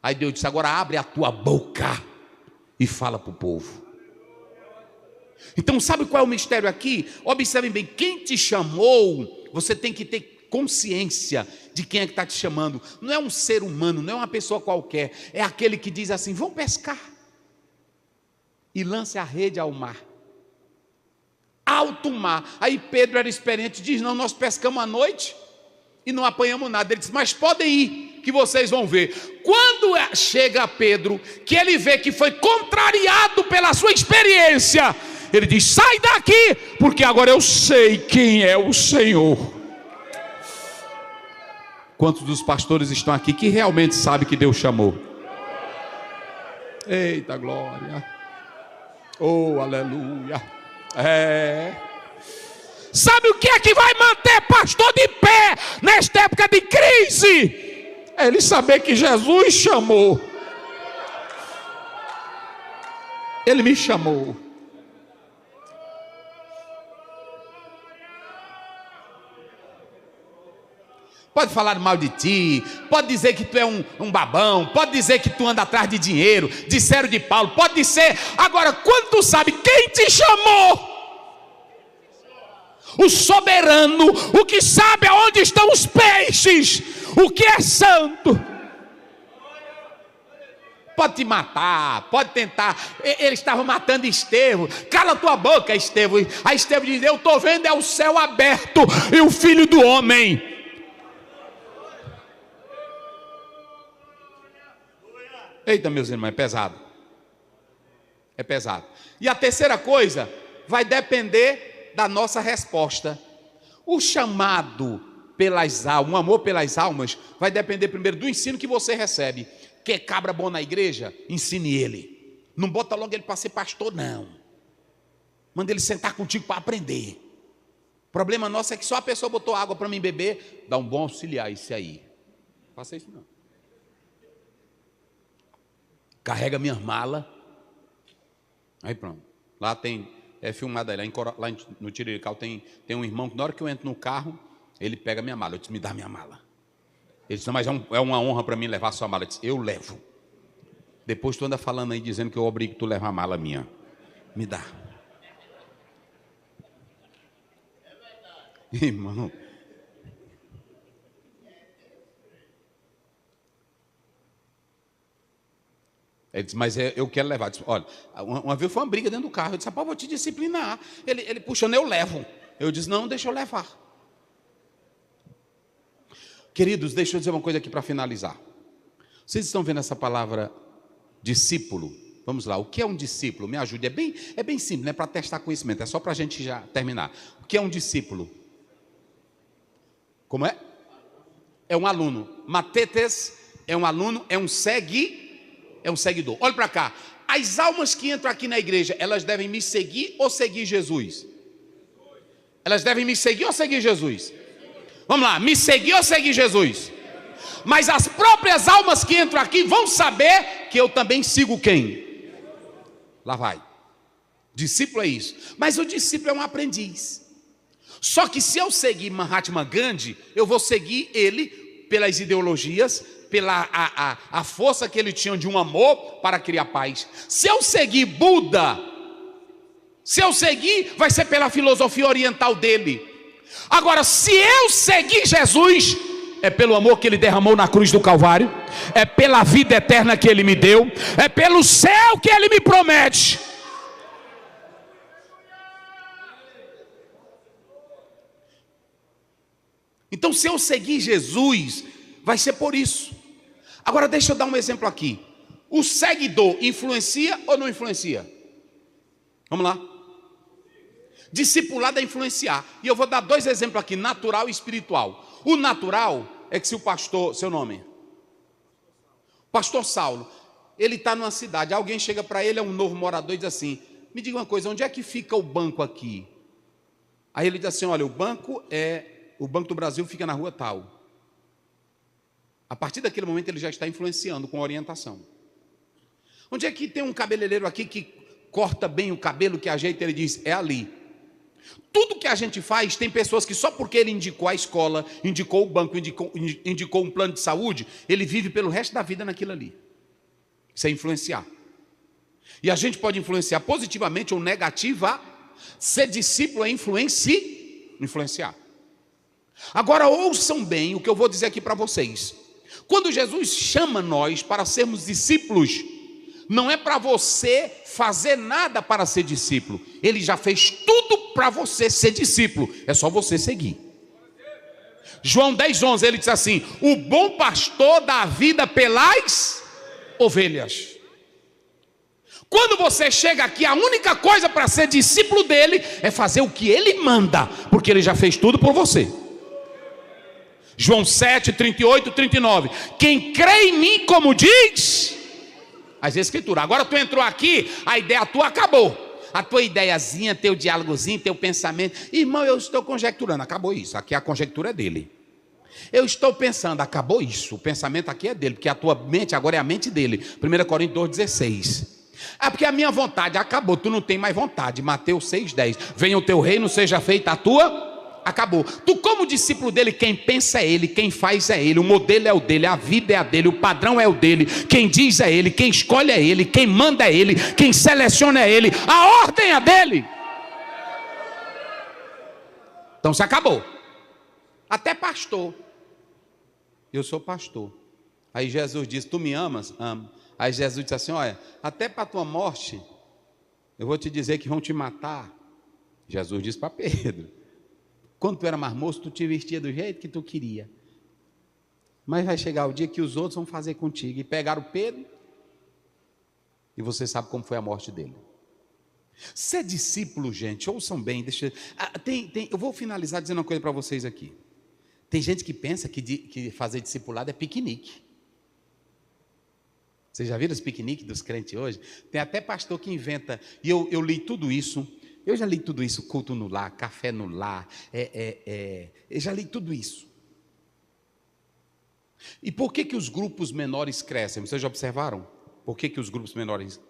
aí Deus disse: agora abre a tua boca e fala para o povo. Então sabe qual é o mistério aqui? Observem bem, quem te chamou, você tem que ter consciência de quem é que está te chamando. Não é um ser humano, não é uma pessoa qualquer, é aquele que diz assim: vão pescar e lance a rede ao mar, alto mar. Aí Pedro era experiente, diz: não, nós pescamos à noite e não apanhamos nada. Ele diz: mas podem ir, que vocês vão ver. Quando chega Pedro, que ele vê que foi contrariado pela sua experiência, ele diz: sai daqui, porque agora eu sei quem é o Senhor. Quantos dos pastores estão aqui que realmente sabem que Deus chamou? Eita glória! Oh, aleluia! Sabe o que é que vai manter pastor de pé nesta época de crise? É ele saber que Jesus chamou. Ele me chamou. Pode falar mal de ti, pode dizer que tu é um babão, pode dizer que tu anda atrás de dinheiro, disseram de Paulo, pode dizer. Agora, quando tu sabe quem te chamou, o soberano, o que sabe aonde estão os peixes, o que é santo, pode te matar, pode tentar. Eles estavam matando Estevão. Cala tua boca, Estevão. Aí Estevão diz: eu estou vendo é o céu aberto e o Filho do Homem. Eita, meus irmãos, é pesado. É pesado. E a terceira coisa vai depender da nossa resposta. O chamado pelas almas, o amor pelas almas, vai depender primeiro do ensino que você recebe. Quer cabra bom na igreja? Ensine ele. Não bota logo ele para ser pastor, não. Manda ele sentar contigo para aprender. O problema nosso é que só a pessoa botou água para mim beber, dá um bom auxiliar isso aí. Não faça isso não. Carrega minhas malas. Aí pronto. Lá tem, filmado aí, lá no Tirirical tem um irmão que na hora que eu entro no carro, ele pega minha mala. Eu disse: me dá minha mala. Ele disse: mas é uma honra para mim levar a sua mala. Eu disse: eu levo. Depois tu anda falando aí, dizendo que eu obrigo tu a levar a mala minha. Me dá. Irmão. Ele disse: mas eu quero levar. Eu disse: olha, uma vez foi uma briga dentro do carro. Eu disse: rapaz, vou te disciplinar. Ele puxando: eu levo. Eu disse: não, deixa eu levar. Queridos, deixa eu dizer uma coisa aqui para finalizar. Vocês estão vendo essa palavra discípulo? Vamos lá, o que é um discípulo? Me ajude, é bem simples, não é para testar conhecimento, é só para a gente já terminar. O que é um discípulo? Como é? É um aluno. Matetes é um aluno, é um seguidor. Olha para cá, as almas que entram aqui na igreja, elas devem me seguir ou seguir Jesus? Elas devem me seguir ou seguir Jesus? Vamos lá, me seguir ou seguir Jesus? Mas as próprias almas que entram aqui vão saber que eu também sigo quem? Lá vai. Discípulo é isso. Mas o discípulo é um aprendiz. Só que se eu seguir Mahatma Gandhi, eu vou seguir ele pelas ideologias, pela a força que ele tinha de um amor para criar paz. Se eu seguir Buda, vai ser pela filosofia oriental dele. Agora, se eu seguir Jesus, é pelo amor que Ele derramou na cruz do Calvário, é pela vida eterna que Ele me deu, é pelo céu que Ele me promete. Então, se eu seguir Jesus, vai ser por isso. Agora, deixa eu dar um exemplo aqui. O seguidor influencia ou não influencia? Vamos lá. Discipulado é influenciar. E eu vou dar 2 exemplos aqui, natural e espiritual. O natural é que se o pastor, seu nome? Pastor Saulo, ele está numa cidade, alguém chega para ele, é um novo morador, e diz assim: me diga uma coisa, onde é que fica o banco aqui? Aí ele diz assim: olha, o Banco do Brasil fica na rua tal. A partir daquele momento ele já está influenciando com orientação. Onde é que tem um cabeleireiro aqui que corta bem o cabelo, que ajeita? Ele diz: é ali. Tudo que a gente faz, tem pessoas que só porque ele indicou a escola, indicou o banco, indicou um plano de saúde, ele vive pelo resto da vida naquilo ali. Isso é influenciar. E a gente pode influenciar positivamente ou negativa. Ser discípulo é influenciar. Agora ouçam bem o que eu vou dizer aqui para vocês. Quando Jesus chama nós para sermos discípulos, não é para você fazer nada para ser discípulo. Ele já fez tudo para você ser discípulo. É só você seguir. João 10:11, ele diz assim: o bom pastor dá a vida pelas ovelhas. Quando você chega aqui, a única coisa para ser discípulo dele é fazer o que ele manda, porque ele já fez tudo por você. João 7, 38, 39. Quem crê em mim, como diz as Escrituras. Agora tu entrou aqui, a ideia tua acabou. A tua ideiazinha, teu diálogozinho, teu pensamento. Irmão, eu estou conjecturando. Acabou isso. Aqui a conjectura é dele. Eu estou pensando. Acabou isso. O pensamento aqui é dele. Porque a tua mente agora é a mente dele. 1 Coríntios 2,16. Ah, porque a minha vontade acabou. Tu não tem mais vontade. Mateus 6,10. Venha o teu reino, seja feita a tua... Acabou. Tu, como discípulo dele, quem pensa é ele, quem faz é ele, o modelo é o dele, a vida é a dele, o padrão é o dele, quem diz é ele, quem escolhe é ele, quem manda é ele, quem seleciona é ele, a ordem é dele. Então se acabou. Até pastor. Eu sou pastor. Aí Jesus diz: tu me amas? Amo. Aí Jesus diz assim: olha, até para a tua morte eu vou te dizer que vão te matar. Jesus diz para Pedro: quando tu era mais moço, tu te vestia do jeito que tu queria. Mas vai chegar o dia que os outros vão fazer contigo. E pegaram Pedro, e você sabe como foi a morte dele. Ser discípulo, gente, ouçam bem. Eu vou finalizar dizendo uma coisa para vocês aqui. Tem gente que pensa que fazer discipulado é piquenique. Vocês já viram os piqueniques dos crentes hoje? Tem até pastor que inventa. E eu li tudo isso. Eu já li tudo isso, culto no lar, café no lar, eu já li tudo isso. E por que os grupos menores crescem? Vocês já observaram? Por que os grupos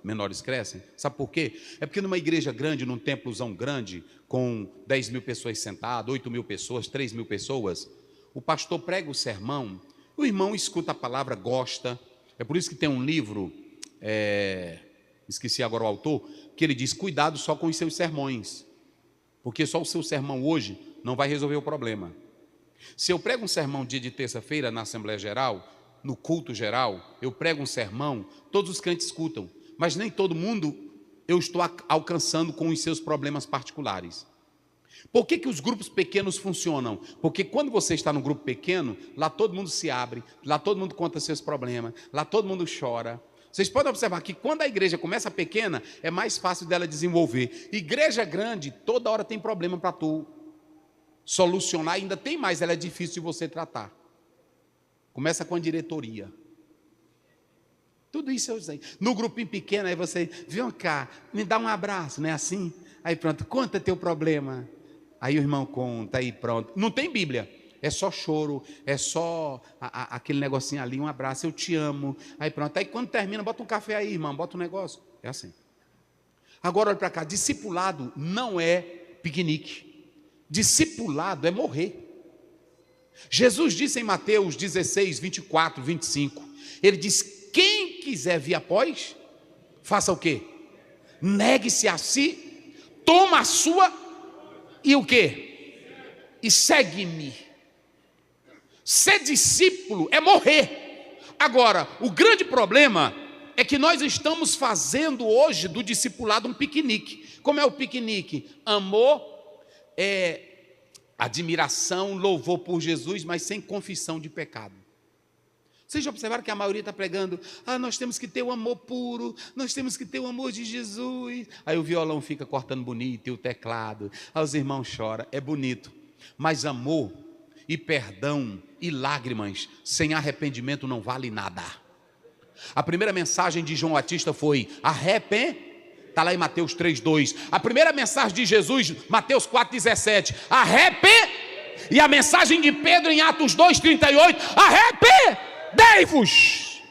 menores crescem? Sabe por quê? É porque numa igreja grande, num templozão grande, com 10 mil pessoas sentadas, 8 mil pessoas, 3 mil pessoas, o pastor prega o sermão, o irmão escuta a palavra, gosta. É por isso que tem um livro... esqueci agora o autor, que ele diz: cuidado só com os seus sermões, porque só o seu sermão hoje não vai resolver o problema. Se eu prego um sermão dia de terça-feira na Assembleia Geral, no culto geral, eu prego um sermão, todos os crentes escutam, mas nem todo mundo eu estou alcançando com os seus problemas particulares. Por que os grupos pequenos funcionam? Porque quando você está num grupo pequeno, lá todo mundo se abre, lá todo mundo conta seus problemas, lá todo mundo chora. Vocês podem observar que quando a igreja começa pequena, é mais fácil dela desenvolver. Igreja grande, toda hora tem problema para tu solucionar, ainda tem mais, ela é difícil de você tratar. Começa com a diretoria. Tudo isso eu sei. No grupinho pequeno, aí você, vem cá, me dá um abraço, não é assim? Aí pronto, conta teu problema. Aí o irmão conta, aí pronto. Não tem Bíblia. É só choro, é só aquele negocinho ali, um abraço, eu te amo. Aí pronto, aí quando termina, bota um café aí, irmão, bota um negócio. É assim. Agora olha para cá, discipulado não é piquenique. Discipulado é morrer. Jesus disse em Mateus 16, 24, 25, ele diz: quem quiser vir após, faça o quê? Negue-se a si, toma a sua e o quê?
e segue-me. Ser discípulo é morrer. Agora, o grande problema é que nós estamos fazendo hoje do discipulado um piquenique. Como é o piquenique? Amor, admiração, louvor por Jesus, mas sem confissão de pecado. Vocês já observaram que a maioria está pregando, nós temos que ter o amor puro, nós temos que ter o amor de Jesus. Aí o violão fica cortando bonito, e o teclado, aí os irmãos choram, é bonito. Mas amor e perdão e lágrimas sem arrependimento não vale nada. A primeira mensagem de João Batista foi, está lá em Mateus 3,2. A primeira mensagem de Jesus, Mateus 4,17, e a mensagem de Pedro em Atos 2,38, arrependei-vos.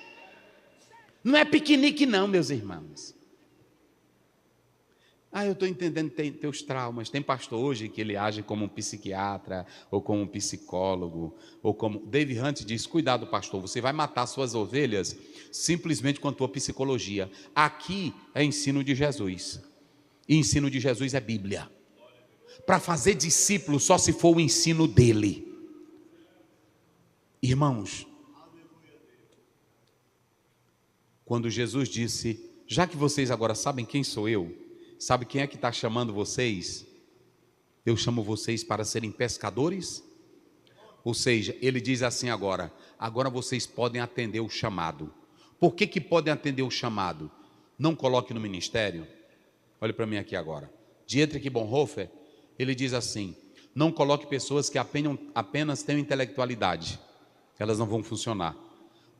Não é piquenique não, meus irmãos. Eu estou entendendo, tem teus traumas. Tem pastor hoje que ele age como um psiquiatra, ou como um psicólogo, ou como... Dave Hunt diz, cuidado pastor, você vai matar suas ovelhas simplesmente com a tua psicologia. Aqui é ensino de Jesus, e ensino de Jesus é Bíblia. Para fazer discípulo só se for o ensino dele. Irmãos, quando Jesus disse, já que vocês agora sabem quem sou eu, sabe quem é que está chamando vocês? Eu chamo vocês para serem pescadores. Ou seja, ele diz assim agora vocês podem atender o chamado. Por que podem atender o chamado? Não coloque no ministério. Olhe para mim aqui agora. Dietrich Bonhoeffer, ele diz assim, não coloque pessoas que apenas tenham intelectualidade. Elas não vão funcionar.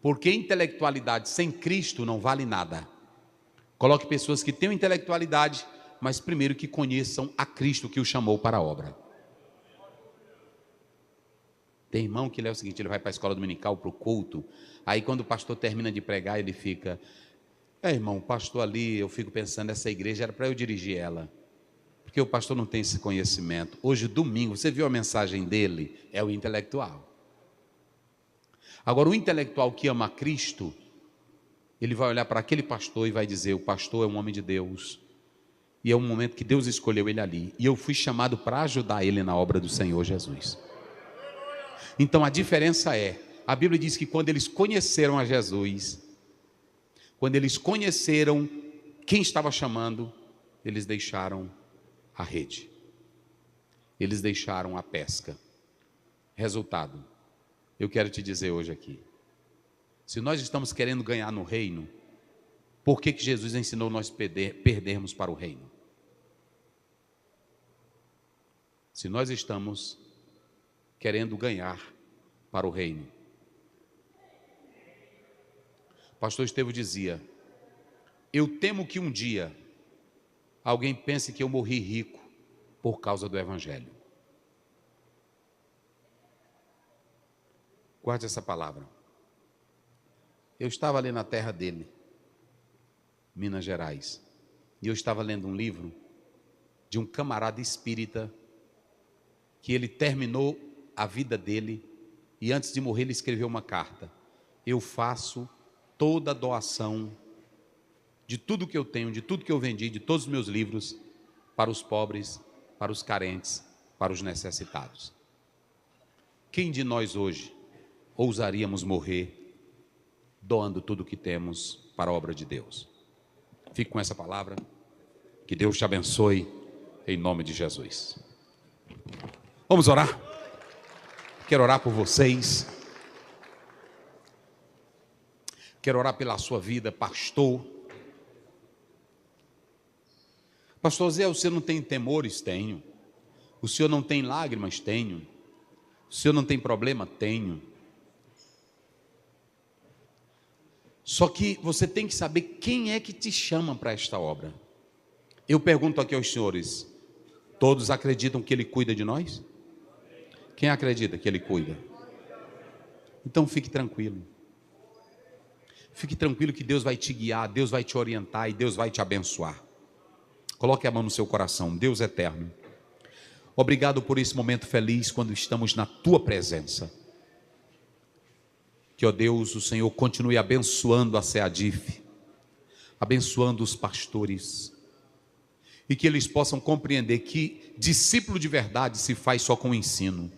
Porque intelectualidade sem Cristo não vale nada. Coloque pessoas que tenham intelectualidade, mas primeiro que conheçam a Cristo que o chamou para a obra. Tem irmão que ele é o seguinte, ele vai para a escola dominical, para o culto, aí quando o pastor termina de pregar, ele fica, irmão, o pastor ali, eu fico pensando, essa igreja era para eu dirigir ela, porque o pastor não tem esse conhecimento. Hoje, domingo, você viu a mensagem dele? É o intelectual. Agora, o intelectual que ama a Cristo, ele vai olhar para aquele pastor e vai dizer, o pastor é um homem de Deus, e é um momento que Deus escolheu ele ali, e eu fui chamado para ajudar ele na obra do Senhor Jesus. Então a diferença a Bíblia diz que quando eles conheceram a Jesus, quando eles conheceram quem estava chamando, eles deixaram a rede, eles deixaram a pesca. Resultado, eu quero te dizer hoje aqui, se nós estamos querendo ganhar no reino, por que Jesus ensinou nós perdermos para o reino? Se nós estamos querendo ganhar para o reino. O pastor Estevão dizia, eu temo que um dia alguém pense que eu morri rico por causa do Evangelho. Guarde essa palavra. Eu estava ali na terra dele, Minas Gerais, e eu estava lendo um livro de um camarada espírita que ele terminou a vida dele e antes de morrer ele escreveu uma carta. Eu faço toda a doação de tudo que eu tenho, de tudo que eu vendi, de todos os meus livros, para os pobres, para os carentes, para os necessitados. Quem de nós hoje ousaríamos morrer doando tudo o que temos para a obra de Deus? Fique com essa palavra, que Deus te abençoe, em nome de Jesus. Vamos orar? Quero orar por vocês, quero orar pela sua vida, pastor. Pastor Zé, o senhor não tem temores? Tenho. O senhor não tem lágrimas? Tenho. O senhor não tem problema? Tenho. Só que você tem que saber quem é que te chama para esta obra. Eu pergunto aqui aos senhores, todos acreditam que Ele cuida de nós? Quem acredita que Ele cuida? Então fique tranquilo. Fique tranquilo que Deus vai te guiar, Deus vai te orientar e Deus vai te abençoar. Coloque a mão no seu coração. Deus eterno, obrigado por esse momento feliz quando estamos na Tua presença. Que, ó Deus, o Senhor continue abençoando a SEADIF, abençoando os pastores.
e que eles possam compreender que discípulo de verdade se faz só com o ensino.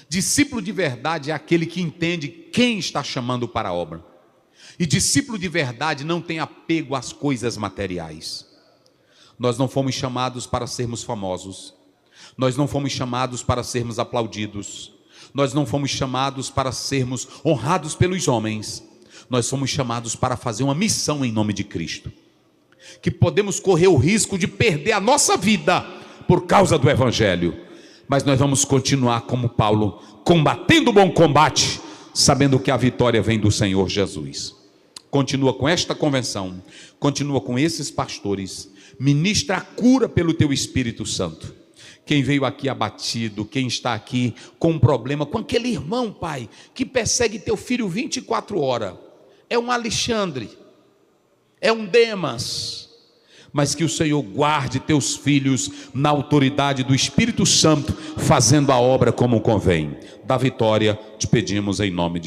Discípulo de verdade é aquele que entende quem está chamando para a obra. E discípulo de verdade não tem apego às coisas materiais. Nós não fomos chamados para sermos famosos. Nós não fomos chamados para sermos aplaudidos. Nós não fomos chamados para sermos honrados pelos homens. Nós fomos chamados para fazer uma missão em nome de Cristo. Que podemos correr o risco de perder a nossa vida por causa do Evangelho. Mas nós vamos continuar como Paulo, combatendo o bom combate, sabendo que a vitória vem do Senhor Jesus. Continua com esta convenção, continua com esses pastores, ministra a cura pelo teu Espírito Santo. Quem veio aqui abatido, quem está aqui com um problema, com aquele irmão, pai, que persegue teu filho 24 horas, é um Alexandre, é um Demas, mas que o Senhor guarde teus filhos na autoridade do Espírito Santo, fazendo a obra como convém. Da vitória te pedimos em nome de Jesus.